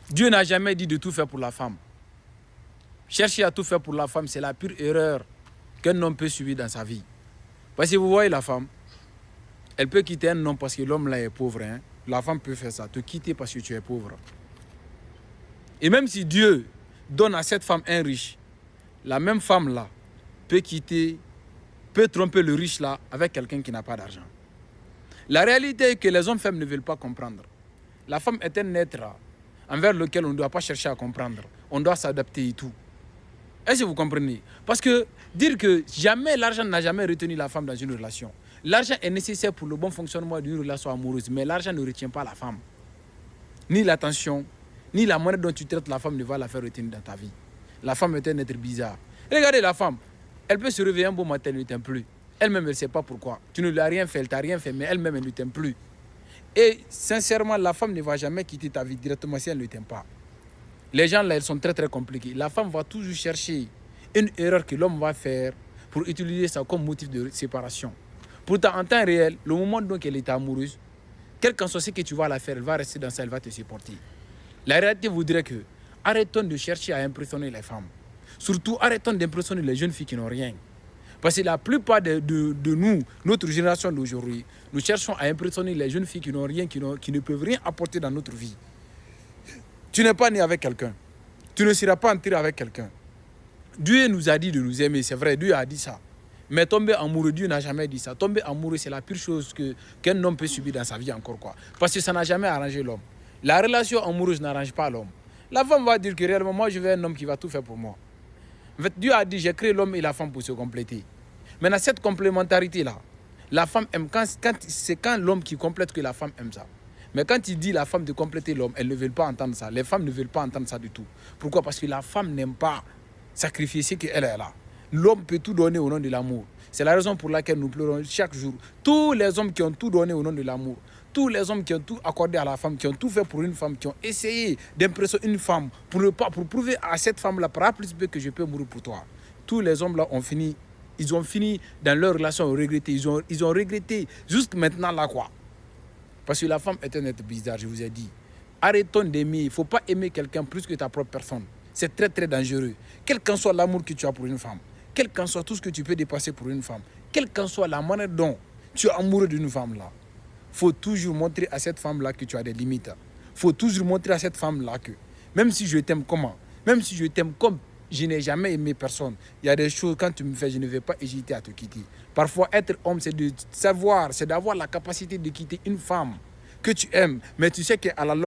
Dieu n'a jamais dit de tout faire pour la femme. Chercher à tout faire pour la femme, c'est la pire erreur qu'un homme peut subir dans sa vie. Parce que vous voyez la femme, elle peut quitter un homme parce que l'homme là est pauvre. Hein. La femme peut faire ça, te quitter parce que tu es pauvre. Et même si Dieu donne à cette femme un riche, la même femme là peut quitter, peut tromper le riche là avec quelqu'un qui n'a pas d'argent. La réalité est que les hommes-femmes ne veulent pas comprendre. La femme est un être envers lequel on ne doit pas chercher à comprendre. On doit s'adapter et tout. Est-ce que vous comprenez? Parce que dire que jamais l'argent n'a jamais retenu la femme dans une relation. L'argent est nécessaire pour le bon fonctionnement d'une relation amoureuse, mais l'argent ne retient pas la femme. Ni l'attention, ni la manière dont tu traites la femme ne va la faire retenir dans ta vie. La femme est un être bizarre. Regardez la femme, elle peut se réveiller un beau matin, elle ne t'aime plus. Elle-même, elle ne sait pas pourquoi. Tu ne lui as rien fait, elle t'a rien fait, mais elle-même, elle ne t'aime plus. Et sincèrement, la femme ne va jamais quitter ta vie directement si elle ne t'aime pas. Les gens là, ils sont très très compliqués. La femme va toujours chercher une erreur que l'homme va faire pour utiliser ça comme motif de séparation. Pourtant, en temps réel, le moment donc elle est amoureuse, quel qu'en soit ce que tu vas la faire, elle va rester dans ça, elle va te supporter. La réalité voudrait que arrêtons de chercher à impressionner les femmes. Surtout, arrêtons d'impressionner les jeunes filles qui n'ont rien. Parce que la plupart de nous, notre génération d'aujourd'hui, nous cherchons à impressionner les jeunes filles qui n'ont rien, qui ne peuvent rien apporter dans notre vie. Tu n'es pas né avec quelqu'un. Tu ne seras pas enterré avec quelqu'un. Dieu nous a dit de nous aimer, c'est vrai, Dieu a dit ça. Mais tomber amoureux, Dieu n'a jamais dit ça. Tomber amoureux, c'est la pire chose qu'un homme peut subir dans sa vie encore. Quoi. Parce que ça n'a jamais arrangé l'homme. La relation amoureuse n'arrange pas l'homme. La femme va dire que réellement, moi, je veux un homme qui va tout faire pour moi. En fait, Dieu a dit, j'ai créé l'homme et la femme pour se compléter. Maintenant, cette complémentarité-là, la femme aime, c'est quand l'homme qui complète que la femme aime ça. Mais quand il dit la femme de compléter l'homme, elles ne veulent pas entendre ça. Les femmes ne veulent pas entendre ça du tout. Pourquoi? Parce que la femme n'aime pas sacrifier ce qu'elle est là. L'homme peut tout donner au nom de l'amour. C'est la raison pour laquelle nous pleurons chaque jour. Tous les hommes qui ont tout donné au nom de l'amour, tous les hommes qui ont tout accordé à la femme, qui ont tout fait pour une femme, qui ont essayé d'impressionner une femme pour prouver à cette femme-là, par A plus B, que je peux mourir pour toi. Tous les hommes-là ont fini, ils ont fini dans leur relation, ils ont regretté jusqu'à maintenant là quoi. Parce que la femme est un être bizarre, je vous ai dit. Arrêtons d'aimer. Il ne faut pas aimer quelqu'un plus que ta propre personne. C'est très très dangereux. Quel qu'en soit l'amour que tu as pour une femme, quel qu'en soit tout ce que tu peux dépasser pour une femme, quelle qu'en soit la manière dont tu es amoureux d'une femme-là, il faut toujours montrer à cette femme-là que tu as des limites. Il faut toujours montrer à cette femme-là que même si je t'aime comment, même si je t'aime comme je n'ai jamais aimé personne, il y a des choses, quand tu me fais, je ne vais pas hésiter à te quitter. Parfois, être homme, c'est de savoir, c'est d'avoir la capacité de quitter une femme que tu aimes, mais tu sais qu'à la